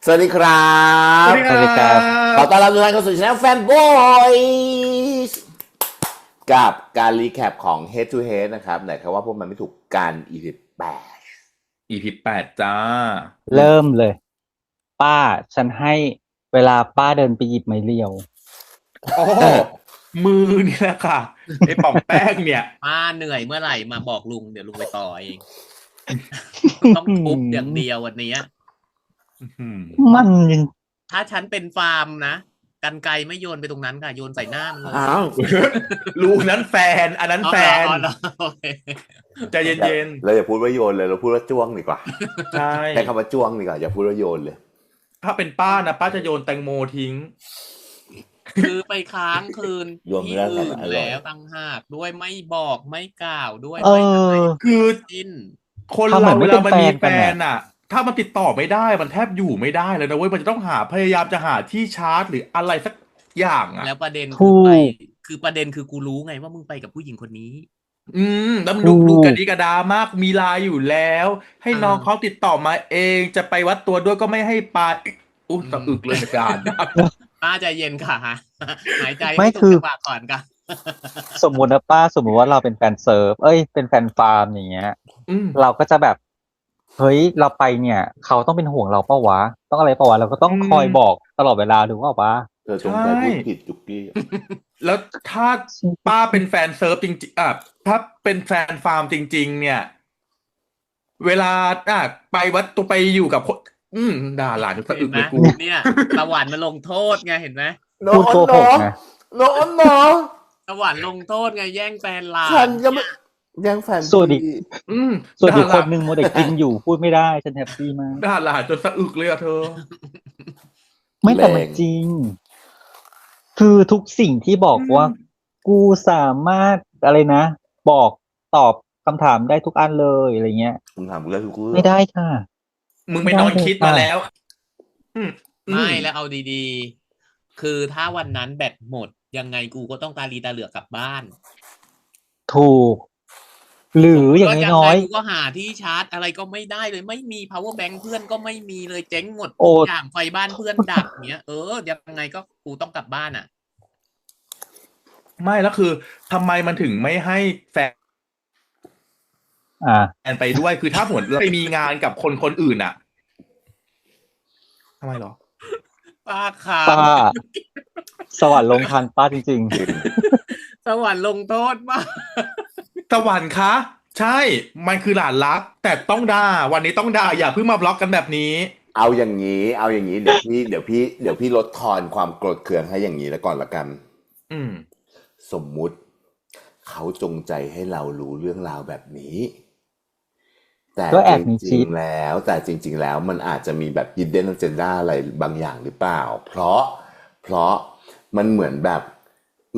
สวัสดีครัสวับสดีครับขอต้อนรับทุกท่านเข้าสู่ช่องแฟนบอยส์กับการรีแคปของ Head to Head นะครับไหนครับว่าพวกมันไม่ถูกกัน EP 8 EP 8จ้าเริ่มเลย ป้าฉันให้เวลาป้าเดินไปหยิบไม้เรียว โอ้มือนี่แหละค่ะไอ้ป่องแป้งเนี่ย ป้าเหนื่อยเมื่อไหร่มาบอกลุงเดี๋ยวลุงไปต่อเอง ต้องทุบอย่างเดียววันนี้ มันยัง ถ้าฉันเป็นฟาร์มนะกันไกรไม่โยนไปตรงนั้นค่ะโยนใส่หน้ามันเลย อ้าว ลูกนั้นแฟน อันนั้นแฟน อ๋อเหรอโอเค ใจเย็น เราอย่าพูดว่าโยนเลยเราพูดว่าจ้วงดีกว่า ๆ ใช่ ใช้คำว่าจ้วงดีกว่าอย่าพูดว่าโยนเลย ถ้าเป็นป้านะป้าจะโยนแตงโมทิ้ง คือไปค้างคืน โยนไม่ ที่ ได้ อื่น อร่อย แล้วตั้งหากด้วยไม่บอกไม่กล่าวด้วย เอ ไม่อะไร อ คือ กิน คน ทำเหมื เรา อนไม่ เวลามันมี เป็น แฟ แฟนกัน น อะ อ่ะ ถ้ามันติดต่อไม่ได้มันแทบอยู่ไม่ได้เลยนะเว้ยมันจะต้องพยายามจะหาที่ชาร์จหรืออะไรสักอย่างอ่ะ แล้วประเด็น ถู คือไป ก คือประเด็นคือกูรู้ไงว่ามึงไปกับผู้หญิงคนนี้ แล้วมัน ถู ดู ก กระดีกระดามากมีไลน์อยู่แล้ว ให้น้องเขาติดต่อมาเองจะไปวัดตัวด้วยก็ไม่ให้ไปอุ๊ยสะอึกเลยอาจารย์ ป้าใจเย็นค่ะ หายใจ ไม่ ให้ถู คื ก อ จังหวะก่อนค่ะ สมมุตินะป้าสมมุติว่าเราเป็นแฟนเซิร์ฟเป็นแฟนฟาร์มอย่างเงี้ย อืม เราก็จะแบบ เฮ้ยเราไปเนี่ย เขาต้องเป็นห่วงเราเปล่าวะ ต้องอะไรเปล่าวะเราก็ต้องคอยบอกตลอดเวลาถูกเปล่าวะ เธอจงใจพูดผิดจุกกี้ แล้วถ้าป้าเป็นแฟนเซิร์ฟจริงๆถ้าเป็นแฟนฟาร์มจริง ๆ เนี่ย เวลาไปวัดตัวไปอยู่กับคนด่าหลานจนสะอึ เห็ ก นไหม เลยกู เนี่ยสวรรค์มาลงโทษไงเห็นไหม พูดโกหกนะ โน้นเนาะ สวรรค์ลงโทษไงแย่งแฟนลา ฉันก็ไม่ยังแฟน ส่วนอีก พี่ อืม ส่วนอีก ด่าห ค ลาน หนึ่งโมเดลกินอยู่พูดไม่ได้ฉันแฮปปี้มาก ด่าหลานจนสะอึกเลยอะเธอ ไม่แต่มันจริง คือทุกสิ่งที่บอกว่า กูสามารถอะไรนะ บอกตอบคำถามได้ทุกอันเลยอะไรเงี้ย ผมถามคุณแล้วทุกเรื่อง ไม่ได้ค่ะ มึงไปนอนคิดมาแล้ว ไม่แล้วเอาดีๆ คือถ้าวันนั้นแบตหมด ยังไงกูก็ต้องตาลีตาเหลือกกลับบ้าน ถูก หรืออย่าง ก็ น้อย ไงกูก็หาที่ชาร์จอะไรก็ไม่ได้เลยไม่มี power bank เพื่อนก็ไม่มีเลยเจ๊งหมด โอ้ ทุกอย่างไฟบ้านเพื่อนดับเนี้ยยังไงก็กูต้องกลับบ้านอ่ะ ไม่แล้วคือทำไมมันถึงไม่ให้แฟ ๆ นไปด้วย คือถ้าหมดเราไปมีงานกับคนอื่นอ่ะทำไมหรอ ป้าขา ป้า สวรรค์ลงทันป้าจริง สวรรค์ลงโทษมาก สวรรค์คะ ใช่ มันคือหลานรัก แต่ต้องด่าวันนี้ต้องด่าอย่าเพิ่งมาบล็อกกันแบบนี้ เอาอย่างนี้เดี๋ยวพี่ลดทอนความโกรธเคืองให้อย่างนี้แล้วก่อนละกัน อืม สมมุติเขาจงใจให้เรารู้เรื่องราวแบบนี้ แต่ ก็แอบมี จ คิ ริ ด งๆแล้วมันอาจจะมีแบบ hidden agenda อะไรบางอย่างหรือเปล่า เพราะมันเหมือนแบบ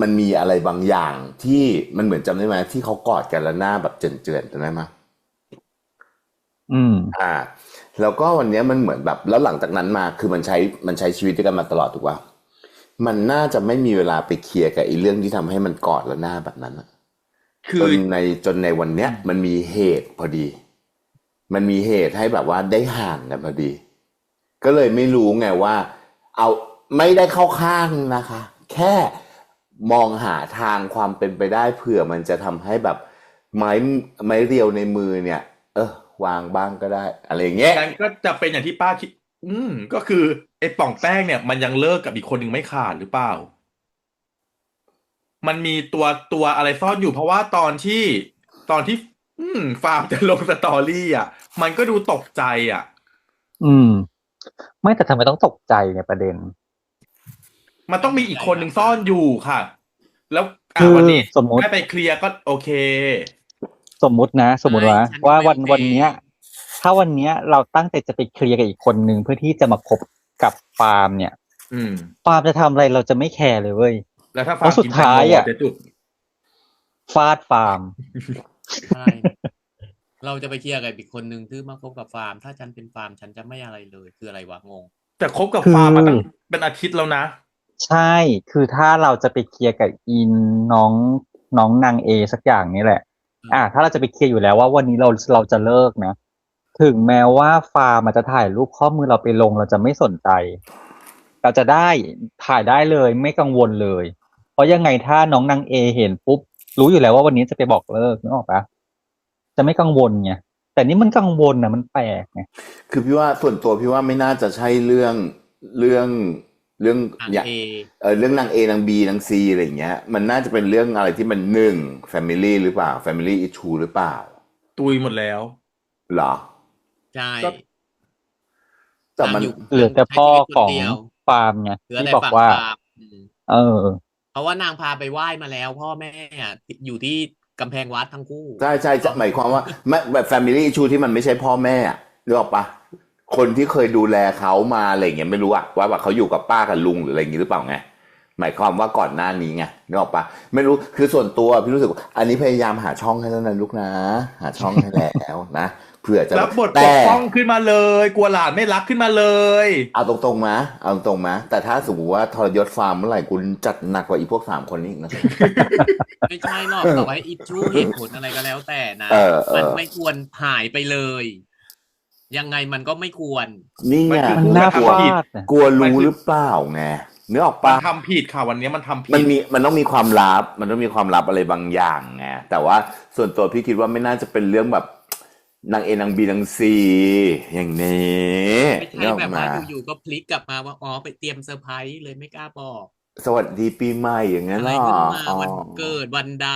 มันมีอะไรบางอย่างที่มันเหมือนจำได้ไหมที่เขากอดกันแล้วหน้าแบบเจือนๆจำได้ไหม ๆ อืม แล้วก็วันนี้มันเหมือนแบบแล้วหลังจากนั้นมาคือมันใช้ชีวิตด้วยกันมาตลอดถูกป่ะมันน่าจะไม่มีเวลาไปเคลียร์กับไอ้เรื่องที่ทำให้มันกอดแล้วหน้าแบบนั้นอะ คือ จนในวันเนี้ยมันมีเหตุพอดี มันมีเหตุให้แบบว่าได้ห่างกันพอดี ก็เลยไม่รู้ไงว่าเอาไม่ได้เข้าข้างนะคะ แค่มองหาทางความเป็นไปได้เผื่อมันจะทำให้แบบไม้เรียวในมือเนี่ย วางบ้างก็ได้ อะไรอย่างเงี้ย งั้นก็จะเป็นอย่างที่ป้าคิด ก็คือไอ้ป่องแป้งเนี่ย มันยังเลิกกับอีกคนหนึ่งไม่ขาดหรือเปล่า มันมีตัวอะไรซ่อนอยู่เพราะว่าตอนที่ฟาร์มจะลงสตอรี่อ่ะ มันก็ดูตกใจอ่ะ อืม ไม่แต่ทำไมต้องตกใจเนี่ยประเด็น มันต้องมีอีกคนหนึ่งซ่อนอยู่ค่ะ แล้ว คือ วันนี้ สมมุติ ให้ไปเคลียร์ก็โอเค สมมุติว่า ฉัน ว่า ไม่โอเค วันเนี้ย ถ้าวันเนี้ย เราตั้งใจจะไปเคลียร์กับอีกคนนึงเพื่อที่จะมาคบกับฟาร์มเนี่ย อืม ฟาร์มจะทำอะไรเราจะไม่แคร์เลยเว้ย แล้วถ้า เพ ฟาร์ม ราะสุด กินแตง ท้าย โม อะ จะจุด ฟาดฟาร์ม ใช่ เราจะไปเคลียร์กับอีกคนนึงที่มาคบกับฟาร์ม ถ้าฉันเป็นฟาร์มฉันจะไม่อะไรเลยคืออะไรวะงง แต่คบกับ คือ ฟาร์มมาตั้งเป็นอาทิตย์แล้วนะ ใช่ คือถ้าเราจะไปเคลียร์กับอินน้องนางเอสักอย่างนี่แหละ ถ้าเราจะไปเคลียร์อยู่แล้วว่าวันนี้เราจะเลิกนะ ถึงแม้ว่าฟาร์มมันจะถ่ายรูปข้อมือเราไปลงเราจะไม่สนใจ เราจะได้ถ่ายได้เลยไม่กังวลเลย เพราะยังไงถ้าน้องนางเอเห็นปุ๊บรู้อยู่แล้วว่าวันนี้จะไปบอกเลิกนึกออกปะจะไม่กังวลไงแต่นี่มันกังวลนะมันแปลกไง คือพี่ว่าส่วนตัวพี่ว่าไม่น่าจะใช่เรื่องเรื่องเรื่อง นาง อย่าง เอ เรื่องนางเอนางบีนางซีอะไรอย่างเงี้ย มันน่าจะเป็นเรื่องอะไรที่มันหนึ่ง family หรือเปล่า family issue หรือเปล่า ตุยหมดแล้ว เหรอ ใช่ ก็ แต่มัน นางอยู่ เหลือแต่พ่อ ใช้ชีวิตคน ของ เดียว ฟาร์มไง เหลือ ที่ แต่ บอก ฝั่ง ว่า ฟาร์มเออ เพราะว่านางพาไปไหว้มาแล้ว พ่อแม่อะอยู่ที่กำแพงวัดทั้งคู่ ใช่ใช่หมายความว่าไม่แบบ family issue ที่มันไม่ใช่พ่อแม่อะนึกออกปะคนที่เคยดูแลเขามาอะไรอย่างเงี้ยไม่รู้อะว่าแบบเขาอยู่กับป้ากับลุงหรืออะไรอย่างงี้หรือเปล่าไงหมายความว่าก่อนหน้านี้ไงนึกออกปะไม่รู้คือส่วนตัวพี่รู้สึกว่าอันนี้พยายามหาช่องให้แล้วนะลูกนะ หาช่องให้แล้วนะเผื่อจะ รับบทป แต่ กป้องขึ้นมาเลย กลัวหลานไม่รักขึ้นมาเลย เอาตรงๆมาเอาตรงๆมาแต่ถ้าสมมติว่าทรยศฟาร์มเมื่อไหร่คุณจัดหนักกว่าอีพวก3 คนนี้อีกนะ ไม่ใช่หรอกต่อให้อิชูเหตุผลอะไรก็แล้วแต่นะ มันไม่ควรหายไปเลย ยังไงมันก็ไม่ควร นี่ไง มันน่า กลัว ฟาดนะ กลัวรู้หรือเปล่าไงนึกออก มั ปะ นทำผิดค่ะวันนี้มันทำผิ มั ด นมีมันต้องมีความลับ มันต้องมีความลับอะไรบางอย่างไงแต่ว่าส่วนตัวพี่คิดว่าไม่น่าจะเป็นเรื่องแบบนางเอนางบีนางซีอย่างนี้ ไม่ นึ ใช่ กออก แบบ มา ว่าอยู่ๆก็พลิกกลับมาว่าอ๋อไปเตรียมเซอร์ไพรส์เลยไม่กล้าบอก สวัสดีปีใหม่อย่างนั้น อะไร เหรอ ขึ้นมาวันเกิดวันใด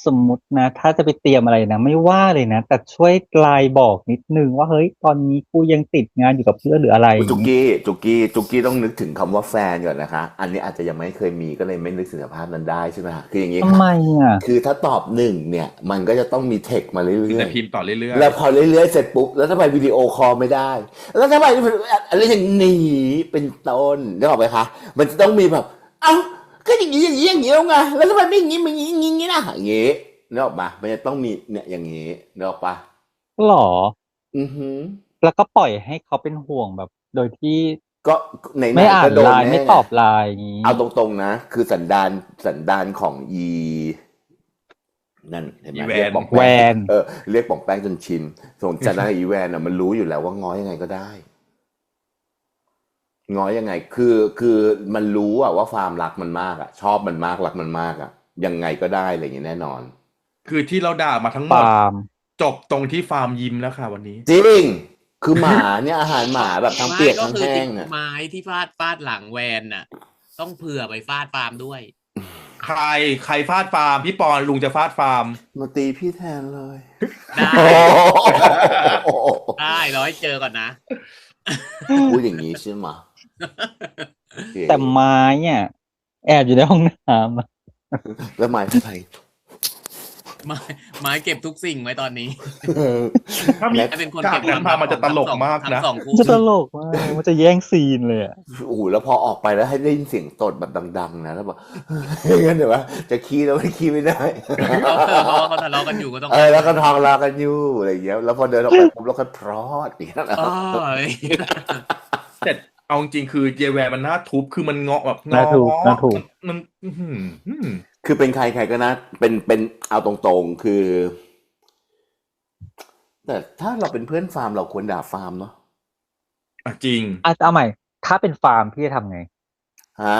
สมมุตินะ ถ้าจะไปเตรียมอะไรนะ ไม่ว่าเลยนะ แต่ช่วยไลน์บอกนิดนึงว่าเฮ้ยตอนนี้กูยังติดงานอยู่กับเพื่อนหรืออะไร จุกี้ต้องนึกถึงคำว่าแฟนก่อนนะคะ อันนี้อาจจะยังไม่เคยมีก็เลยไม่นึกถึงสภาพนั้นได้ใช่ไหมคะคืออย่างนี้ ทำ ค่ะ ไมอ่ะ คือถ้าตอบ1เนี่ย มันก็จะต้องมีเทคมาเรื่ แต่ อย พิมพ์ต่อเรื่อย ๆแล้วพอเรื่อยๆเสร็จปุ๊บแล้วทำไมวิดีโอคอลไม่ได้ แล้วทำไมอะไรอย่างนี้เป็นต้นนึกออกไหมคะมันจะต้องมีแบบเอ้าก็อย่างนี้แล้วไงแล้วทำไมไม่อย่างนี้มันอย่างนี้นะอย่างนี้นึกออกปะมันจะต้องมีเนี่ยอย่างนี้นึกออกปะ หรอ อือหือ แล้วก็ปล่อยให้เขาเป็นห่วงแบบ โดยที่ ก็ไหนๆ ไม่อ่า ก็ น โดน ไลน์ แน่ ไม่ตอบไลน์อย่างนี้ เอาตรงๆนะ คือสันดานของนั่นเห็นไหมเรียกป๋อง แว แป้ง น เรียกป๋องแป้งจนชินส่วนสันดานของอีแวนอ่ะมันรู้อยู่แล้วว่าง้อยังไงก็ได้ ง้อยังไง คือมันรู้อะว่าฟาร์มรักมันมากอะชอบมันมากรักมันมากอะยังไงก็ได้อะไรอย่างเงี้ยแน่นอน ๆ คือที่เราด่ามาทั้งหมด ฟาร์ม จบตรงที่ฟาร์มยิ้มแล้วค่ะวันนี้ จริง คือหมาเนี่ยอาหารหมาแบบทั้งเปียก ก็ ทั้ง คือ แห้ ติ ง ด อะ ไม้ที่ฟาดหลังแวนน่ะ ต้องเผื่อไปฟาดฟาร์มด้วย ใครฟาดฟาร์มพี่ปอนลุงจะฟาดฟาร์ม มาตีพี่แทนเลย ได้ ได้ร้อยเจอก่อนนะ พูดอย่างนี้ใช่ไหมโอเค แต่ไม้เนี่ยแอบอยู่ในห้องน้ำอะ แล้วหมายใคร ไม้เก็บทุกสิ่งไว้ตอนนี้ ถ้ามี ให้เป็นคน ฉา เก็ ก บ นั้นมามันจะตลกมาก ทั้ นะ งสองคู่ จะตลกมากมันจะแย่งซีนเลยอ่ะ โอ้โหแล้วพอออกไปแล้วให้ได้ยินเสียงตดแบบดังๆนะแล้วบอก งั้นเดี๋ยวว่าจะขี้แล้วไม่ขี้ไม่ได้ เพราะว่าเขาทะเลาะกันอยู่ก็ต้อง แล้วก็ทองรอกันอยู่อะไรอย่างเงี้ยแล้วพอเดินออกไปปุ๊บแล้วก็พรอดอย่างเงี้ยนะ อ้อย แต่เอาจริงๆคือเยแวร์มันน่าทุบคือมันเงาะแบบเงาะ น่าถูก มันอื้อหือ คือเป็นใครก็นะเป็นเอาตรงๆคือ แต่ถ้าเราเป็นเพื่อนฟาร์มเราควรด่าฟาร์มเนาะ อ่ะจริง เอาใหม่ ถ้าเป็นฟาร์มพี่จะทำไง ฮะ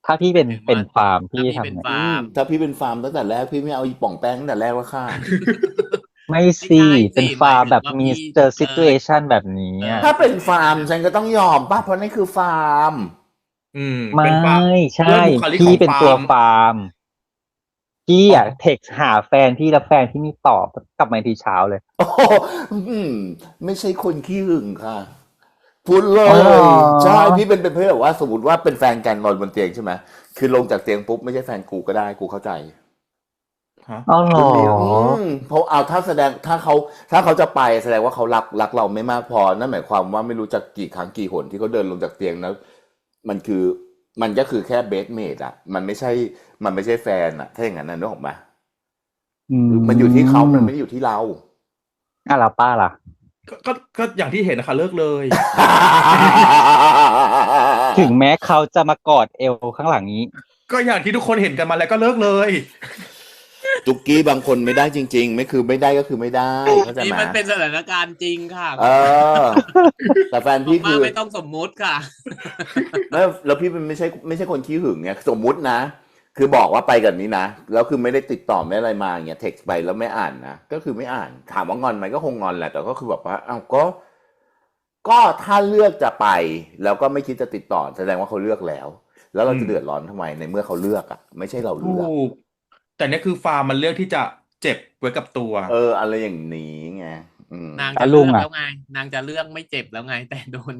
ถ้าพี่เป็นฟาร์มพี่ ถ้า จะ พี่เป็น ทำไง ฟาร์ม ถ้าพี่เป็นฟาร์มตั้งแต่แรกพี่ไม่เอาอีป่องแป้งตั้งแต่แรกว่าค่ะ ไม่สิ ไม่ใช่สิ เป็นฟาร์มแบบมี หมายถึงว่าพี่ เจอซิตูเอชันแบบนี้อะ ถ้าเป็นฟาร์มฉันก็ต้องยอมป่ะเพราะนั่นคือฟาร์ม ไม่ เป็นฟาร์ม ใช่ ด้วยบุคลิก พี่ ของ เป็นตัว ฟาร์ม ฟาร์มพี่อ่ะเท็กหาแฟนพี่แล้วแฟนที่ไม่ตอบกลับมาอีกทีเช้าเลย โอ้โหไม่ใช่คนขี้หึงค่ะ พูดเล อ๋ ย อ ใช่พี่เป็นเพื่อนแบบว่าสมมติว่าเป็นแฟนกันนอนบนเตียงใช่ไหมคือลงจากเตียงปุ๊บไม่ใช่แฟนกูก็ได้กูเข้าใจ ฮะ อ๋อเหรอ เพราะเอาถ้าแสดงถ้าเขาจะไปแสดงว่าเขารักเราไม่มากพอนั่นหมายความว่าไม่รู้จักกี่ครั้งกี่หนที่เขาเดินลงจากเตียงแล้วมันก็คือแค่เบสเมดอ่ะ มันไม่ใช่แฟนอ่ะ ถ้าอย่างนั้นนะนึกออกไหมมันอยู่ที่เขามันไม่ได้อยู่ที่เรา อ่ะแล้วป้าล่ะ ก็อย่างที่เห็นนะคะเลิกเลย ถึงแม้เขาจะมากอดเอวข้างหลังนี้ ก็อย่างที่ทุกคนเห็นกันมาแล้วก็เลิกเลย จุกกี้บางคนไม่ได้จริง ๆ ไม่คือไม่ได้ก็คือไม่ได้เข้าใจ นี่ ไหม มันเป็นสถานการณ์จริงค่ะ เออ แต่แฟนพี่ ป้า คือ ไม่ต้องสมมุติค่ะ แล้วพี่มันไม่ใช่คนขี้หึงไงสมมุตินะ คือบอกว่าไปกันนี้นะแล้วคือไม่ได้ติดต่อไม่อะไรมาอย่างเงี้ยเท็กซ์ไปแล้วไม่อ่านนะก็คือไม่อ่านถามว่างอนไหมก็คงงอนแหละแต่ก็คือแบบว่าอ้าวก็ถ้าเลือกจะไป แล้วก็ไม่คิดจะติดต่อแสดงว่าเขาเลือกแล้ว แล้วเราจะเดือดร้อนทำไมในเมื่อเขาเลือกอ่ะไม่ใช่เราเลือก ถูกแต่เนี่ยคือฟาร์มมันเลือกที่จะเจ็บไว้กับตัว อะไรอย่างนี้ไงนาง แล้ จะ วลุ เลื ง อก อะ แล้วไง นางจะเลือกไม่เจ็บแล้วไง แต่โดน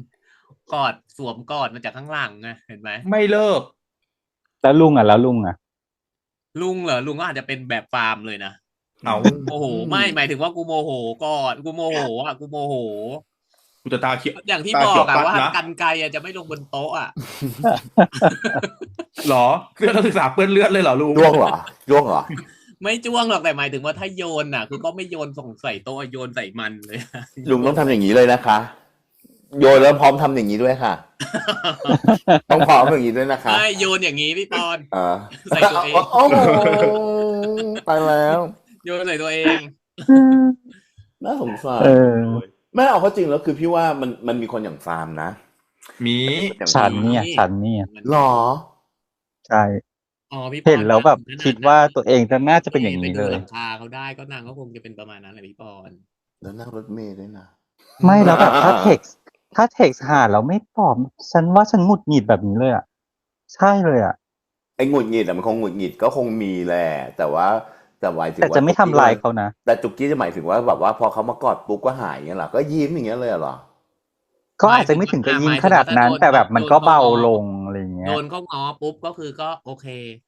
กอดสวมกอดมาจากข้างหลังไงเห็นไหม ไม่เลิก แล้วลุงอะ ลุงเหรอลุงก็อาจจะเป็นแบบฟาร์มเลยนะ เอา โมโหไม่หมายถึงว่ากูโมโหก่อนกูโมโหอ่ะกูโมโห กูจะตาเขียว อย่างที่ ตา บอ เขีย กอะ ปัด ว่า นะ กันไกรอะจะไม่ลงบนโต๊ะอะ หรอเรื่องนักศึกษาเปื้อนเลือดเลยเหรอลุง จ้วงเหรอ ไม่จ้วงหรอกแต่หมายถึงว่าถ้าโยนอะคือก็ไม่โยนส่งใส่โต๊ะโยนใส่มันเลย ลุงต้องทำอย่างนี้เลยนะคะ โยนแล้วพร้อมทำอย่างนี้ด้วยค่ะ ต้องพร้อมอย่างนี้ด้วยนะคะ ไม่โยนอย่างนี้พี่ปอน ใส่ตัวเอง โอ้โหตายแล้ว โยนใส่ตัวเอง น่าสงสาร เออ ไม่เอาเข้าจริงแล้วคือพี่ว่ามันมีคนอย่างฟาร์มนะ มี อย่าง ฉัน พี่ เนี่ย หรอ ใช่ อ๋อพี่ปอน เห็นแล้วแบบ ขนา คิดว่าตัวเองจะน่าจะเป็นอย่าง ไป นี้ ดู เลย หลังคาเขาได้ก็นางก็คงจะเป็นประมาณนั้นแหละพี่ปอน แล้วนั่งรถเมล์ด้วยนะ ไม่แล้วแบบถ้าเท็กซ์หาเราไม่ตอบฉันว่าฉันหงุดหงิดแบบนี้เลยอ่ะใช่เลยอ่ะ ไอ้หงุดหงิดอะมันคงหงุดหงิดก็คงมีแหละแต่หมายถึง แต่ ว่า จะไม่ทำลายเขานะ แต่จุกกี้จะหมายถึงว่าแบบว่าพอเขามากอดปุ๊บก็หายอย่างเงี้ยเหรอก็ยิ้มอย่างเงี้ยเลยเหรอ ก็อาจจะไม่ถึงกับยิ้มขนาดนั้น แต่แบบมันก็เบาลงอะไรอย่างเงี้ โด ย นเขาง้อปุ๊บก็คือก็โอเค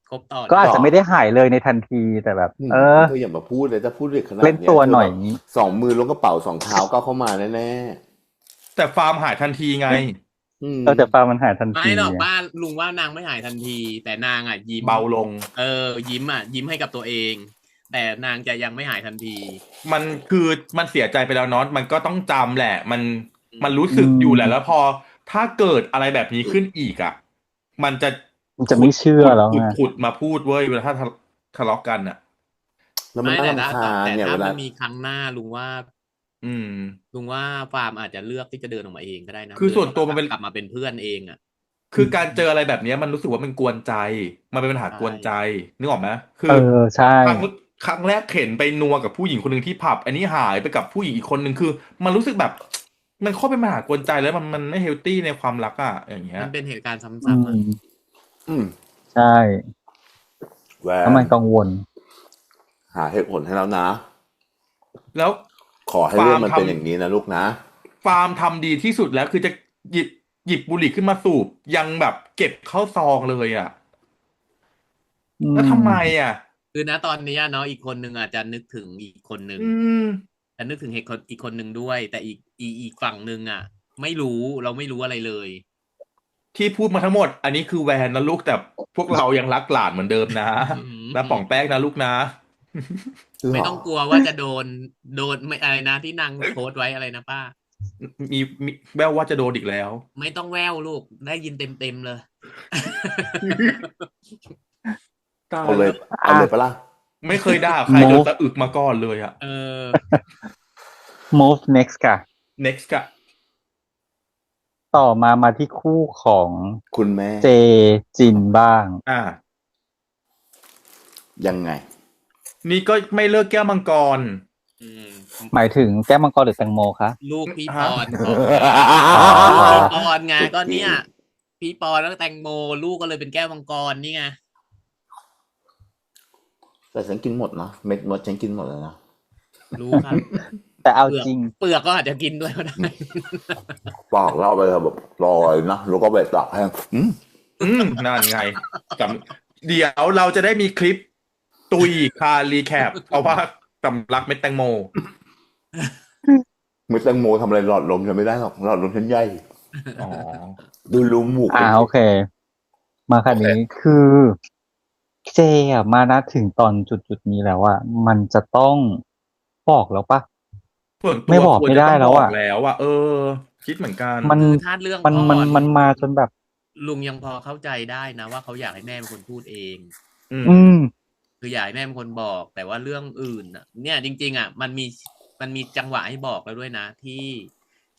ครบต่อ ก็อาจจะไม่ได้หายเลยในทันทีแต่แบบ เธออย่ามาพูดเลยถ้าพูดเด็กขนาด เล่นตัวหน่อย เธแบบสองมือลงกระเป๋าสองเท้าก็เข้ามาแน่ แต่ฟาร์มหายทันทีไง ๆ แต่ฟาร์มมันหายทันที ไม่หรอกป้าลุงว่านางไม่หายทันที แต่นางอ่ะยิ้ม เบาลง ยิ้มอ่ะยิ้มให้กับตัวเอง แต่นางจะยังไม่หายทันที มันคือมันเสียใจไปแล้วเนาะมันก็ต้องจำแหละ มันรู้สึกอยู่แหละแล้วพอถ้าเกิดอะไรแบบนี้ขึ้นอีกอ่ะ มันจะ มันจะไม่เชื่อแล้วไง ขุดมาพูดเว้ยเวลาถ้าทะเลาะกันอ่ะ แล้วมัน ไม่ น่า แต่ รำคาญ แต่ เนี่ย ถ้า เว มั ลาน มีครั้งหน้าลุงว่า อืม ฟาร์มอาจจะเลือกที่จะเดินออกมาเองก็ได้นะ คือส่วนตัวมันเป็น กลับมาเป็นเพื่อนเองอ่ะ คือการเจออะไรแบบนี้มันรู้สึกว่ามันกวนใจ มันเป็นปัญหากวนใจนึกออกไหมคือ ใช่ ครั้งแรกเข็นไปนัวกับผู้หญิงคนหนึ่งที่ผับ อันนี้หายไปกับผู้หญิงอีกคนหนึ่งคือ มันรู้สึกแบบ มันข้อเป็นปัญหากวนใจแล้วมันไม่เฮลตี้ในความรักอ่ะอย่างเงี้ย มันเป็นเหตุการณ์ อื ซ้ำๆอะ ม อืม ใช่ แหว แล้วมันกังวล หาเหตุผลให้แล้วนะ แล้ว ขอให้เรื่องมัน ฟาร์มทำ เป็นอย่างนี้นะลูกนะ ฟาร์มทำดีที่สุดแล้วคือจะหยิบบุหรี่ขึ้นมาสูบยังแบบเก็บเข้าซองเลยอ่ะแล้วทำไมอ่ะ คือนะตอนนี้เนาะอีกคนนึงอาจจะนึกถึงอีกคนนึง อืม แต่นึกถึงเหตุคนอีกคนนึงด้วย แต่อีกฝั่งนึงอ่ะ ไม่รู้เราไม่รู้อะไรเลย ที่พูดมาทั้งหมด อันนี้คือแวนนะลูกแต่พวกเรายังรักหลานเหมือนเดิมนะ อืม และป่องแป้งนะลูกนะ ไม่ต้องกลัวว่าจะโดนไม่อะไรนะที่นางโพสต์ไว้อะไรนะป้า มีแววว่าจะโดนอีกแล้ว ไม่ต้องแววลูกได้ยินเต็มเลย ตาย เอาเลย แล้ว เอาเลยปะล่ะ ไม่เคยด่าใครโดนตะอึกมาก่อนเลยอ่ะ move next ค่ะ next อะ ต่อมาที่คู่ของ คุณแม่ เจจินบ้าง ยังไง นี่ก็ไม่เลิกแก้วมังกร อืม หมายถึงแก้วมังกรหรือแตงโมคะ ลูกพี่ ฮะ ปอนพี่ปอนไงก็เนี่ยพี่ปอนแล้วก็แตงโมลูกก็เลยเป็นแก้วมังกรนี่ไง แต่ฉันกินหมดนะเม็ดมดฉันกินหมดเลยนะ รู้ครับ แต่เอาจริง เปลือกก็อาจจะกินด้วยก็ได้ ปอกแล้วเอาไปแบบลอยนะแล้วก็ไปตักให้นั่นไงเดี๋ยวเราจะได้มีคลิปตุยคารีแคปเพราะว่าสำลักเม็ดแตงโม เม็ดแตงโมทำอะไรหลอดลมฉันไม่ได้หรอกหลอดลมฉันใหญ่ อ๋อ ดูรูหมูก โอเค มาคันนี้คือเจมานะถึงตอนจุดนี้แล้วอะมันจะต้องบอกแล้วปะ ส่วนตัว ไม่บอกไม่ได้แล้วอะ ควรจต้งบอกแล้วอะคิดเหมือนกัน มัน คือถ้าเรื่อง มัน พ่อ มันมาจนแบบ ลุงยังพอเข้าใจได้นะว่าเขาอยากให้แม่เป็นคนพูดเอง อืม อืม คืออยากให้แม่เป็นคนบอก แต่ว่าเรื่องอื่นเนี่ยจริงๆมันมีจังหวะให้บอกแล้วด้วยนะ ที่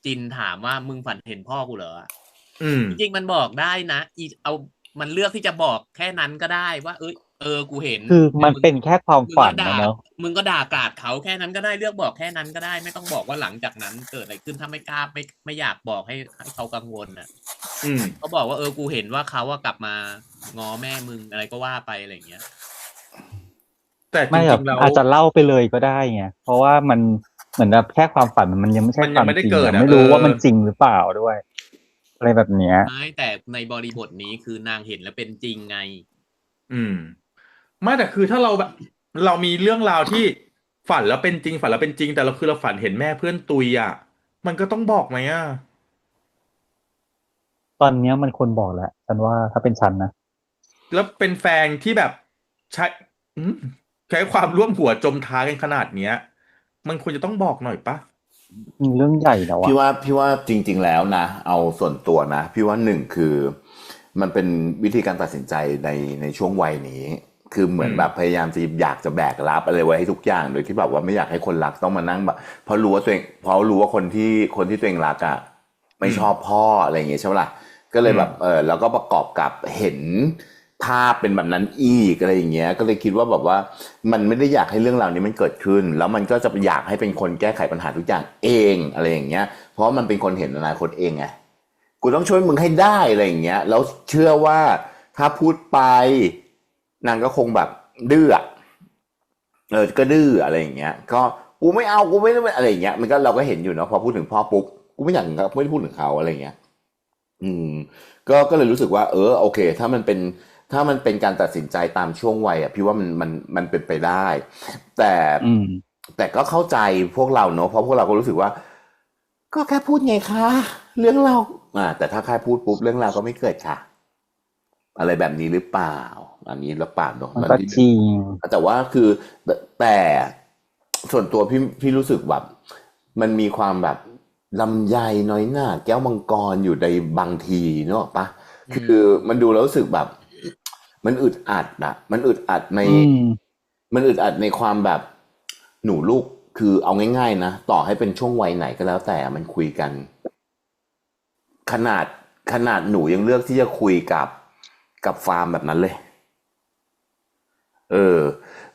จินถามว่ามึงฝันเห็นพ่อกูเหรอจริงๆมันบอกได้นะมันเลือกที่จะบอกแค่นั้นก็ได้ว่ากูเห็น คือมันเป็นแค่ความฝันนะเนาะ มึงก็ด่ากราดเขาแค่นั้นก็ได้เลือกบอกแค่นั้นก็ได้ ไม่ต้องบอกว่าหลังจากนั้นเกิดอะไรขึ้นถ้าไม่กล้าไม่อยากบอกให้เขากังวลเขาบอกว่ากูเห็นว่าเขากลับมาง้อแม่มึงอะไรก็ว่าไปอะไรอย่างเงี้ย แต่จ ไม่แบ ริ บ งๆแล้ว อาจจะเล่าไปเลยก็ได้ไงเพราะว่ามันเหมือนแบบแค่ความฝันมันยังไม่ใช่ มัน ค ยั วาง ม ไม่ได้ จริง เกิด อะ อะ ไม่รู้ว่ามันจริงหรือเปล่าด้วย อะไรแบบเนี้ย ไม่แต่ในบริบทนี้คือนางเห็นแล้วเป็นจริงไง ไม่แต่คือถ้าเราแบบเรามีเรื่องราวที่ฝันแล้วเป็นจริงฝันแล้วเป็นจริง แต่เราฝันเห็นแม่เพื่อนตุยอ่ะ มันก็ต้องบอกไหมอ่ะ ตอนเนี้ยมันควรบอกแหละฉันว่าถ้าเป็นฉันนะ แล้วเป็นแฟนที่แบบใช้อืมใช้ความร่วมหัวจมท้ายกันขนาดเนี้ย มันควรจะต้องบอกหน่อยปะ มีเรื่องใหญ่แล้วอะ พี่ว่าจริง ๆแล้วนะเอาส่วนตัวนะพี่ว่าหนึ่งคือมันเป็นวิธีการตัดสินใจในช่วงวัยนี้ คือเหมือนแบบพยายามจะอยากจะแบกรับอะไรไว้ให้ทุกอย่างโดยที่แบบว่าไม่อยากให้คนรักต้องมานั่งแบบเพราะรู้ว่าคนที่ตัวเองรักอ่ะไม่ชอบพ่ออะไรอย่างเงี้ยใช่ไหมล่ะก็เลยแบบแล้วก็ประกอบกับเห็นภาพเป็นแบบนั้นอีกอะไรอย่างเงี้ยก็เลยคิดว่าแบบว่ามันไม่ได้อยากให้เรื่องราวนี้มันเกิดขึ้น แล้วมันก็จะอยากให้เป็นคนแก้ไขปัญหาทุกอย่างเองอะไรอย่างเงี้ยเพราะมันเป็นคนเห็นอนาคตเองไงกูต้องช่วยมึงให้ได้อะไรอย่างเงี้ยแล้วเชื่อว่าถ้าพูดไปนางก็คงแบบดื้อก็ดื้ออะไรอย่างเงี้ยก็กูไม่เอากูไม่ได้อะไรอย่างเงี้ยมันก็เราก็เห็นอยู่เนาะพอพูดถึงพ่อปุ๊บกูไม่อยากไม่ได้พูดถึงเขาอะไรอย่างเงี้ยก็เลยรู้สึกว่าโอเคถ้ามันเป็นการตัดสินใจตามช่วงวัยอ่ะพี่ว่ามันเป็นไปได้ แต่ก็เข้าใจพวกเราเนอะเพราะพวกเราก็รู้สึกว่า ก็แค่พูดไงคะเรื่องเราแต่ถ้าแค่พูดปุ๊บเรื่องราวก็ไม่เกิดค่ะ อะไรแบบนี้หรือเปล่าอันนี้หรือเปล่าเนอะ มันก็จริง แต่ว่าคือแต่ส่วนตัวพี่รู้สึกแบบมันมีความแบบลำไยน้อยหน้าแก้วมังกรอยู่ในบางทีเนอะปะคือมันดูแล้วรู้สึกแบบ มันอึดอัดอะมันอึดอัดในความแบบหนูลูกคือเอาง่ายๆนะต่อให้เป็นช่วงวัยไหนก็แล้วแต่มันคุยกัน ขนาดหนูยังเลือกที่จะคุยกับฟาร์มแบบนั้นเลย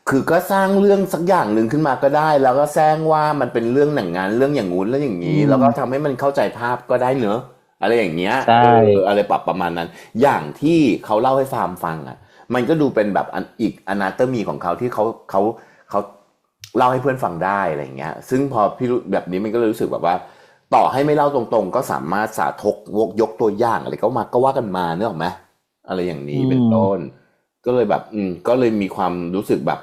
คือก็สร้างเรื่องสักอย่างหนึ่งขึ้นมาก็ได้ แล้วก็แซงว่ามันเป็นเรื่องหนังงานเรื่องอย่างงู้นแล้วอย่างนี้ แล้วก็ทำให้มันเข้าใจภาพก็ได้เนอะอะไรอย่างเงี้ยอะไรประมาณนั้น อย่างที่เขาเล่าให้ฟาร์มฟังอ่ะ มันก็ดูเป็นแบบอีกอนาเตอร์มีของเขาที่เขาเล่าให้เพื่อนฟังได้อะไรอย่างเงี้ย ซึ่งพอพี่รู้แบบนี้มันก็เลยรู้สึกแบบว่า ต่อให้ไม่เล่าตรงๆก็สามารถสาธกยกตัวอย่างอะไรก็ว่ากันมาเนอะไหมอะไรอย่างนี้เป็นต้น ก็เลยแบบก็เลยมีความรู้สึกแบบ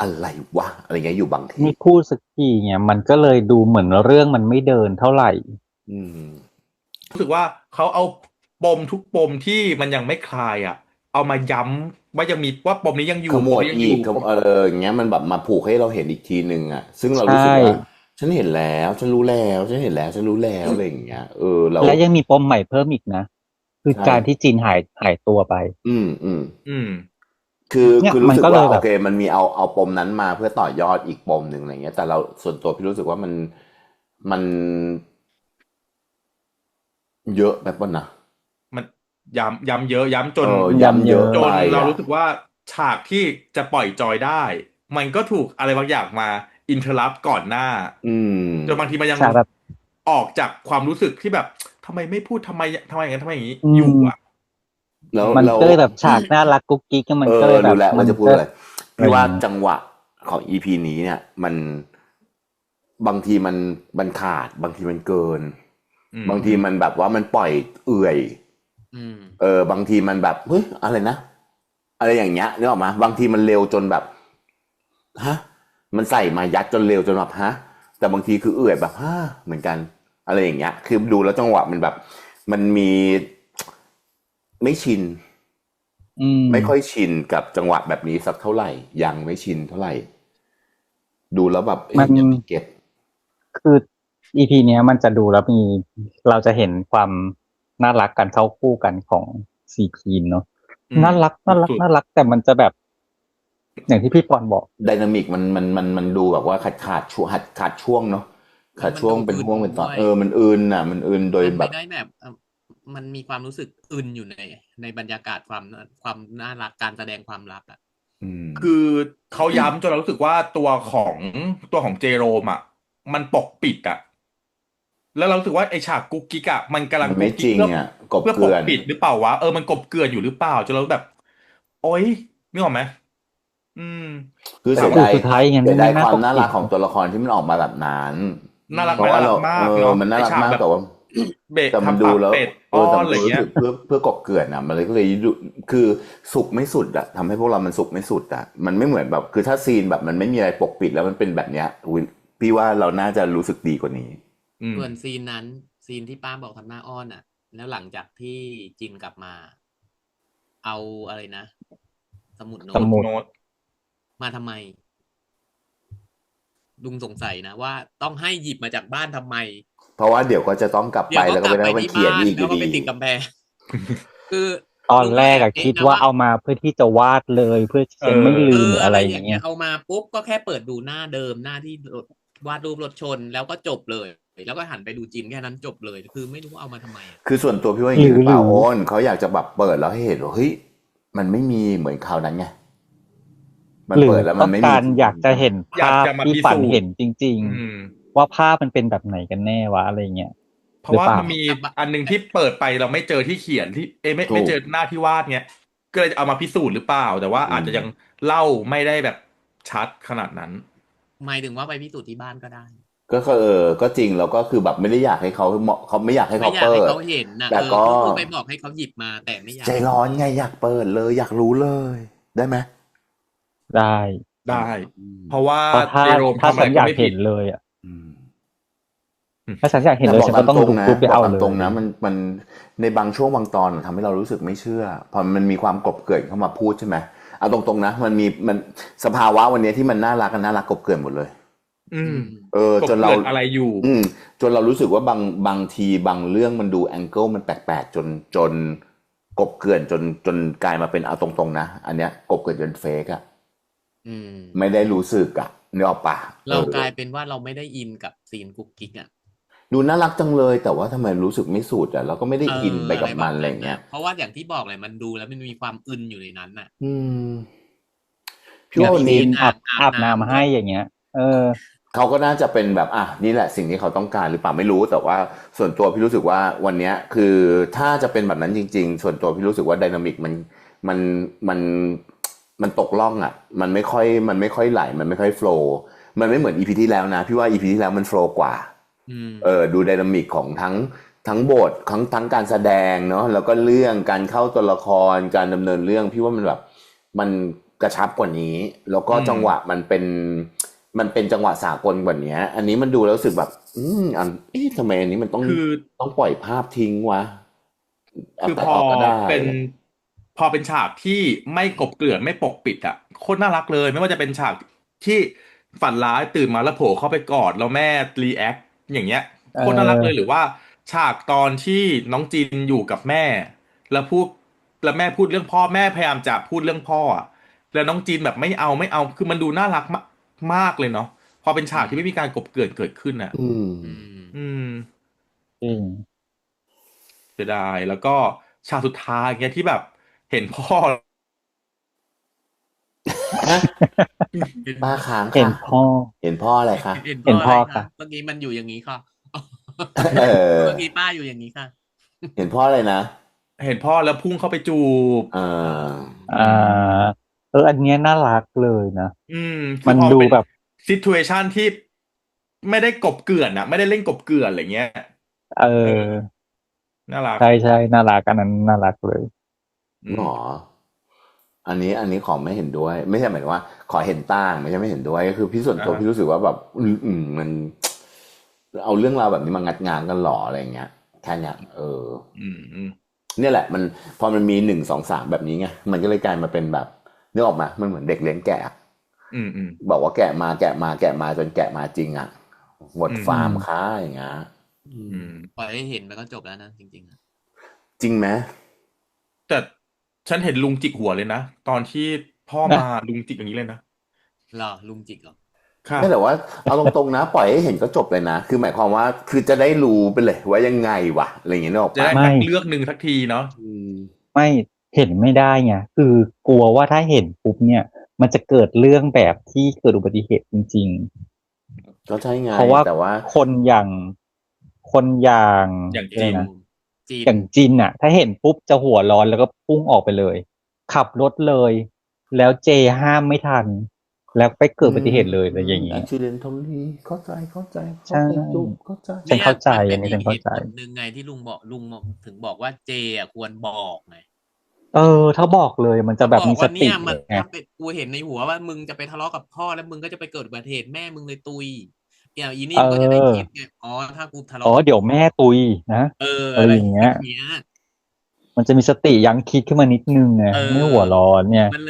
อะไรวะอะไรเงี้ยอยู่บางทีไม่พูดสักทีเนี่ยมันก็เลยดูเหมือนเรื่องมันไม่เดินเท่าไหร่รู้สึกว่าเขาเอาปมทุกปมที่มันยังไม่คลายอ่ะ เอามาย้ำว่ายังมีว่าปมนี้ยังอยู่ ขมวดอีกอย่างเงี้ยมันแบบมาผูกให้เราเห็นอีกทีนึงอ่ะซึ่งเรารู้สึกว่าฉันเห็นแล้วฉันรู้แล้วฉันเห็นแล้วฉันรู้แล้วอะไรอย่างเงี้ยแล้วยังมีปมใหม่เพิ่มอีกนะคือการที่จีนหายตัวไปคือรู้สึกว่าโอเคมันมีเอาปมนั้นมาเพื่อต่อยอดอีกปมหนึ่งอะไรเงี้ยแต่เราส่วนตัวพี่รู้สึกว่ามันเยอะแบบว่านะมันย้ำเยอะย้ำจน ย้ำเยอะจนเรารู้สึกว่าฉากที่จะปล่อยจอยได้ มันก็ถูกอะไรบางอย่างมาอินเทอร์รัปก่อนหน้าจนบางทีมันยังออกจากความรู้สึกที่แบบทำไมไม่พูดทำไมอย่างนั้นทำไมอย่างนี้อยู่อ่ะมันก็เลยแบบฉากน่ารักกุ๊กกิ๊กมันก็เลยแบบมันจะพูดอะไรพี่ว่าจังหวะของ EP นี้เนี่ยมันบางทีมันขาดบางทีมันเกินบางทีมันแบบว่ามันปล่อยเอื่อยบางทีมันแบบเฮ้ยอะไรนะอะไรอย่างเงี้ยนึกออกมาบางทีมันเร็วจนแบบฮะมันใส่มายัดจนเร็วจนแบบฮะแต่บางทีคือเอื่อยแบบฮะเหมือนกันอะไรอย่างเงี้ยคือดูแล้วจังหวะมันแบบมันมีไม่ชินไม่ค่อยชินกับจังหวะแบบนี้สักเท่าไหร่ยังไม่ชินเท่าไหร่ดูแล้วแบบมันเก็ตคือ EP เนี้ยมันจะดูแล้วเราจะเห็นความน่ารักกันเข้าคู่กันของ4 ทีมเนาะน่ารักแต่มันจะแบบ อย่างที่พี่ปอนบอก ไดนามิกมันดูแบบว่าขาดช่วงเนาะขาดช่วงเป็นห่วงเป็นตอนมันอื่นอ่ะมันอื่นโดย มัน แบ ไม่ บ ได้แบบมันมีความรู้สึกอึนอยู่ในบรรยากาศความน่ารักการแสดงความรักอ่ะ คือเขาย้ำจนเรารู้สึกว่าตัวของเจโรมอ่ะมันปกปิดอ่ะแล้วเรารู้สึกว่าไอฉากกุ๊กกิ๊กอ่ะมันกำลัง มัน กุ๊ ไม่ ก จริ กิ๊ก ง เพื่อ อ่ะกบ เพื่อ เก ป ลื่ ก อน ปิดหรือเปล่าวะมันกลบเกลื่อนอยู่หรือเปล่าจนเราแบบ โอ๊ยนึกออกไหมอืม คือ แต่ เสีย คือ ดาย สุดท้ายยังไง เสีย ไม่ ดาย น่า ความ ปก น่า ปิ รั ด กของตัวละครที่มันออกมาแบบนั้น น่ารัก เพ ไหม ราะว่า น่ารั เรา กมากเนาะ มันน่า ไอ รัก ฉาก มาก แบบ แต่ว่า เบะ แต่มัน ทำ ดู ปาก แล้ว เป็ดอ้อน แต่ อะไร มันรู้ เงี้ สึ ย กเพื่อกบเกลื่อนอ่ะมันเลยก็เลยคือสุกไม่สุดอ่ะทำให้พวกเรามันสุกไม่สุดอ่ะมันไม่เหมือนแบบคือถ้าซีนแบบมันไม่มีอะไรปกปิดแล้วมันเป็นแบบเนี้ยอุ๊ยพี่ว่าเราน่าจะรู้สึกดีกว่านี้ ส่วนซีนที่ป้าบอกทำหน้าอ้อนอ่ะ แล้วหลังจากที่จินกลับมา เอาอะไรนะ สมุดโน้ ส ต มุด โน้ต มาทำไมลุงสงสัยนะว่าต้องให้หยิบมาจากบ้านทำไม เพราะว่าเดี๋ยวก็จะต้องกลับ เดี๋ ไป ยวก็ แล้ว ก ก็ ลับ ไป ไป ได้มัน ที่ เขียน บ้าน อีกอ แล้ว ยู่ ก็ ดี ไปติดกำแพง คือ ตอนแรกอะ ลุง คิด แอบ ว่า นะ เอามาเพื่อที่จะวาดเลยเพื่อจะไม่ลืมหรืออะไรอย่างเงี้ย เอามาปุ๊บก็แค่เปิดดูหน้าเดิมหน้าที่วาดรูปรถชนแล้วก็จบเลย แล้วก็หันไปดูจินแค่นั้นจบเลย คือไม่รู้ว่าเอามาทำไมอะ คือส่วนตัวพี่ว่าอย่างนี้หรือเปล่า หรือ โอนเขาอยากจะแบบเปิดแล้วให้เห็นว่าเฮ้ยมันไม่มีเหมือนคราวนั้นไงมัน หรือ เปิดแล้วมั ต้ น อง ไม่มี การอยากจะเห็น อยาก ภาพ จะมา ที่ พิ ฝัน สูจน์ เห็นจริง อืม ๆ ว่าภาพมันเป็นแบบไหนกันแน่วะอะไรเงี้ย เพราะ หรือ ว่า เปล่า มันมีอันหนึงที่เปิดไปเราไม่เจอที่เขียนที่ไม่เจอหน้าที่วาดเงี้ยก็เลยจะเอามาพิสูจน์หรือเปล่า แต่ว่าอาจจะยังเล่าไม่ได้แบบชัดขนาดนั้น หมายถึงว่าไปพิสูจน์ที่บ้านก็ได้ ก็ก็จริงแล้วก็คือแบบไม่ได้อยากให้เขาไม่อยากให้ ไม่ เขา อยาก เปิ ให้ ด เขาเห็นนะ แต่ก็ คือไปบอกให้เขาหยิบมาแต่ไม่อยาก ใจร้อนไงอยากเปิดเลยอยากรู้เลย ได้ไหม ได้ ได้ เพราะว่า เพราะถ้า เจโรม ถ้า ทำอะไร ฉันอ ก็ ยาก ไม่ผิ เห็ ด นเลยอ่ะ อืม ถ้าฉันอยากเห็นเลย แต่ ฉันก็ต้องดูปุ๊บไป บอ เอา กตาม เลย ตรงนะมันในบางช่วงบางตอนทำให้เรารู้สึกไม่เชื่อพอมันมีความกบเกลื่อนเข้ามาพูดใช่ไหมเอาตรงๆนะมันสภาวะวันนี้ที่มันน่ารักกบเกลื่อนหมดเลย อืม จนเรา กบเกลื่อนอะไรอยู่ จนเรารู้สึกว่าบางทีบางเรื่องมันดูแองเกิลมันแปลกๆจนกบเกลื่อนจนกลายมาเป็นเอาตรงๆนะอันเนี้ยกบเกลื่อนจนเฟกอะไม่ได้รู้สึกอะนึกออกปะ เรากลายเป็นว่าเราไม่ได้อินกับซีนกุ๊กกิ๊กอ่ะ ดูน่ารักจังเลยแต่ว่าทำไมรู้สึกไม่สุดอะเราก็ไม่ได้อินไปกับมันอะไรเงี้ย เพราะว่าอย่างที่บอกเลยมันดูแล้วมันมีความอึนอยู่ในนั้นน่ะ พี่ว่าวันนี้ อาบน้ำให้อย่างเงี้ย เขาก็น่าจะเป็นแบบนี่แหละสิ่งที่เขาต้องการหรือเปล่าไม่รู้แต่ว่าส่วนตัวพี่รู้สึกว่าวันเนี้ยคือถ้าจะเป็นแบบนั้นจริงๆส่วนตัวพี่รู้สึกว่าไดนามิกมันตกล่องอ่ะมันไม่ค่อยไหลมันไม่ค่อยโฟลว์มันไม่เหมือนอีพีที่แล้วนะพี่ว่าอีพีที่แล้วมันโฟลว์กว่าดูไดนามิกของทั้งบททั้งการแสดงเนาะแล้วก็เรื่องการเข้าตัวละครการดำเนินเรื่องพี่ว่ามันแบบมันกระชับกว่านี้แล้วก็จังหวะมันเป็นจังหวะสากลกว่านี้อันนี้มันดูแล้วรู้สึกแบบทำไมอันนี้มันต้องปล่อยภาพทิ้งวะ คือพอเป็นฉากที่ไม่กบเกลื่อนไม่ปกปิดอ่ะโคตรน่ารักเลยไม่ว่าจะเป็นฉากที่ฝันร้ายตื่นมาแล้วโผล่เข้าไปกอดแล้วแม่รีแอคอย่างเงี้ยโคตรน่ารักเลยหรือว่าฉากตอนที่น้องจินอยู่กับแม่แล้วแม่พูดเรื่องพ่อแม่พยายามจะพูดเรื่องพ่ออะแล้วน้องจินแบบไม่เอาคือมันดูน่ารักมากเลยเนาะพอเป็นฉากที่ไม่มีการกบเกลื่อนเกิดขึ้นอ่ะเสียดายแล้วก็ฉากสุดท้ายเงี้ยที่แบบเห็นพ่อ ป้าค้าง เห็น ค่ะ พ่อ เห็นพ่ออะไรคะ เห็น เห็นพ่ พ่ อ อ ค่ะ เมื่อกี้มันอยู่อย่างนี้ค่ะ เเมื่อกี้ป้าอยู่อย่างนี้ค่ะ เห็นพ่ออะไรนะ เห็นพ่อแล้วพุ่งเข้าไปจูบ อันเนี้ยน่ารักเลยนะ มัน ดูแบบ situation ที่ไม่ได้กบเกลื่อนอะไม่ได้เล่นกบเกลื่อนอะไรเงี้ยน่ารักใช่น่ารักอันนั้นน่ารักเลยอันนี้ขอไม่เห็นด้วยไม่ใช่หมายถึงว่าขอเห็นต่างไม่ใช่ไม่เห็นด้วยก็คือพี่ส่วนตัวพี่รู้สึกว่าแบบมันเอาเรื่องราวแบบนี้มางัดงานกันหรออะไรเงี้ยแค่เนี้ยเนี่ยแหละมันพอมันมี1 2 3แบบนี้ไงมันก็เลยกลายมาเป็นแบบนึกออกมามันเหมือนเด็กเลี้ยงแกะบอกว่าแกะมาจนแกะมาจริงอ่ะหมดฟาร์มค้าอย่างเงี้ยปล่อยให้เห็นมันก็จบแล้วนะจริงๆจริงไหมแต่ฉันเห็นลุงจิกหัวเลยนะตอนที่ พ่อมาลุงจิกอย่างนี้เลยนะ เหรอลุงจิกเหรอ ค่ะ ไม่แต่ว่าเอาตรงๆนะ ปล่อยให้เห็นก็จบเลยนะ คือหมายความว่าคือจะได้รู้ไปเลยว่ายังไงวะอะไรอย่างเงี้ยนึกออก จะ ปะ ได้ทางเลือกหนึ่งสักทีเนาะ อืม ไม่เห็นไม่ได้ไงคือกลัวว่าถ้าเห็นปุ๊บเนี่ย มันจะเกิดเรื่องแบบที่เกิดอุบัติเหตุจริง ก็ใช่ไง ๆ เพราะว่า แต่ว่า คนอย่าง อย่าง อะไร จีน นะ จีน อย่างจินอ่ะ ถ้าเห็นปุ๊บจะหัวร้อนแล้วก็พุ่งออกไปเลย ขับรถเลย แล้วเจห้ามไม่ทัน แล้วไปเกิดอุบัติเหตุเลยอะไรอย่างเงี้ย accidentally เข้าใจ ใช่ จุ๊บเข้าใจ ฉันเข้าใจ เนี่ย อันนี้ฉัน มัน เข้า เป็นอีกเหตุผใจลหนึ่งไงที่ลุงถึงบอกว่าเจอ่ะควรบอกไง ถ้าบอกเลยมันจะแบบ บอก มีส ว่า ติ เนี่ยมัน ไง ถ้าเป็นกูเห็นในหัวว่ามึงจะไปทะเลาะกับพ่อแล้วมึงก็จะไปเกิดอุบัติเหตุแม่มึงเลยตุยเนี่ยอีนี่มันก็จะได้คิดไงอ๋อถ้ากูทะเลาะ เดี๋ยวแม่ตุยนะ อะไร อย่างเงี้ย เงี้ย มันจะมีสติยั้งคิดขึ้นมานิดนึงไง เออ ไม่หัวร้อนเนี่ย มันเ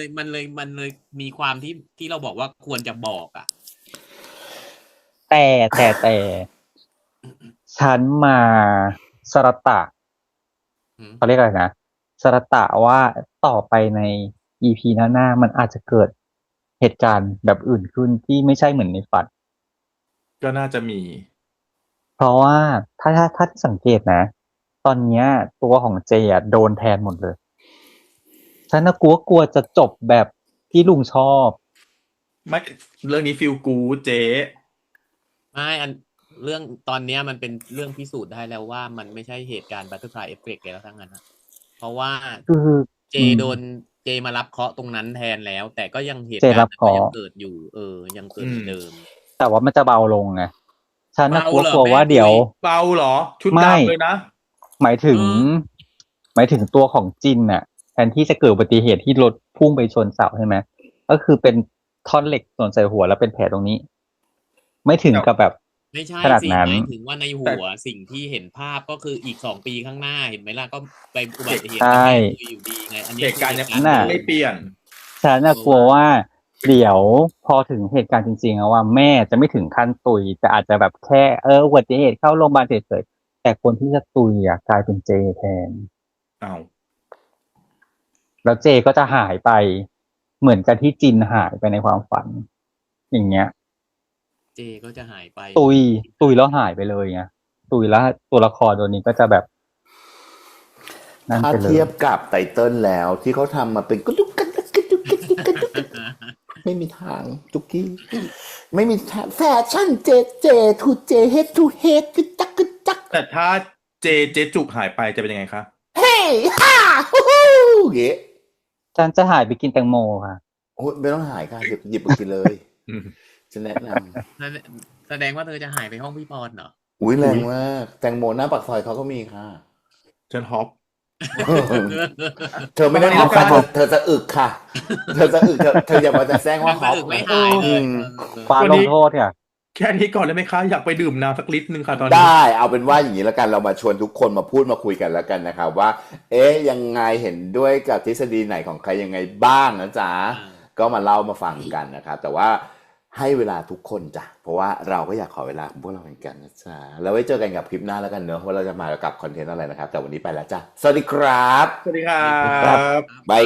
ลยมีความที่เราบอกว่าควรจะบอกอ่ะ แต่ฉันมาสรตะ อืม เขาเรียกอะไรนะสรตะว่าต่อไปใน EP หน้ามันอาจจะเกิดเหตุการณ์แบบอื่นขึ้นที่ไม่ใช่เหมือนในฝัน ก็น่าจะมี เพราะว่าถ้าสังเกตนะ ตอนเนี้ยตัวของเจอ่ะโดนแทนหมดเลย ฉันน่ะกลัวจะจบแบบที่ลุงชอบ ไม่เรื่องนี้ฟิลกูเจ๊ ไม่เรื่องตอนเนี้ยมันเป็นเรื่องพิสูจน์ได้แล้วว่ามันไม่ใช่เหตุการณ์ Butterfly Effect แล้วทั้งนั้นนะเพราะว่า คือ เจโดนเจมารับเคราะห์ตรงนั้นแทนแล้ว แต่ก็ยังเหตุ เจ การ รั ณ์ บ นั้น เคราะห์ ก็ยังเกิดอยู่ ยังเกิดเหมือนเดิม แต่ว่ามันจะเบาลงไงฉันน่ะ เบาก ลัว เหรอ กลัวว่า แม่ เดี๋ยว เบาเหรอ ชุด ไม่ ดำเลยนะ หมายถึง หมายถึงตัวของจินน่ะ แทนที่จะเกิดอุบัติเหตุที่รถพุ่งไปชนเสาใช่ไหมก็คือเป็นท่อนเหล็กส่วนใส่หัวแล้วเป็นแผลตรงนี้ ไม่ถึงกับแบบ ไม่ใช่ ขนาด สิ นั้น หมายถึงว่าในหัวสิ่งที่เห็นภาพก็คืออีก2 ปีข้างหน้าเห็นไหมล่ะก็ไปอุบัติเหตุ ใช่ กับแม่ตัวอยู่ดีไง อันนี้ เหตุการณ์ยัง คือ น่ะ ไม่เปลี่ยน ฉันน่ะกลัวว่าเดี๋ยวพอถึงเหตุการณ์จริงๆอะว่าแม่จะไม่ถึงขั้นตุยแต่อาจจะแบบแค่อุบัติเหตุเข้าโรงพยาบาลเฉยๆแต่คนที่จะตุยกลายเป็นเจแทน เอา แล้วเจก็จะหายไป เหมือนกับที่จินหายไปในความฝัน อย่างเงี้ย เจก็จะหายไป ตุยแล้วหายไปเลยไงตุยแล้วตัวละครตัวนี้ก็จะแบบนั่น ถ้า ไปเลย เทียบกับไตเติ้ลแล้วที่เขาทำมาเป็นกระดุกกระดุกกระดุกกระดุกกระดุกไม่มีทางจุกกี้ไม่มีทางแฟชั่นเจทูเจเฮดทูเฮดกึจักกึจัก แต่ถ้าเจจุกหายไปจะเป็นยังไงคะ เฮ้ฮ่าฮู้ฮู้เงี้ย ฉันจะหายไปกินแตงโมค่ะ โอ้ยไม่ต้องหายค่ะหยิบไปกินเลย อืม จะแนะน แสดงว่าเธอจะหายไปห้องพี่ปอนเหรอ ำอุ้ยแรงมากแตงโมหน้าปากซอยเขาก็มีค่ะ เชิญฮอป เธอไม่ได้ฮอปค่ะเธอจะอึกค่ะ เธอจะอึกเธออย่ามาจะแซงว่าฮอป ไม่หายเลย ฟ้า วัน ล นี้ งโทษเนี่ย แค่นี้ก่อนได้ไหมคะ อยากไปดื่มน้ำสักลิตรนึงค่ะตอนนี้ ได้เอาเป็นว่าอย่างนี้แล้วกันเรามาชวนทุกคนมาพูดมาคุยกันแล้วกันนะครับว่า ยังไงเห็นด้วยกับทฤษฎีไหนของใครยังไงบ้างนะจ๊ะ ก็มาเล่ามาฟังกันนะครับแต่ว่าให้เวลาทุกคนจ้ะเพราะว่าเราก็อยากขอเวลาของพวกเราเหมือนกันนะจ๊ะแล้วไว้เจอกันกับคลิปหน้าแล้วกันเนอะว่าเราจะมากับคอนเทนต์อะไรนะครับแต่วันนี้ไปแล้วจ้ะสวัสดีครับ สวัสดีครับ บาย บาย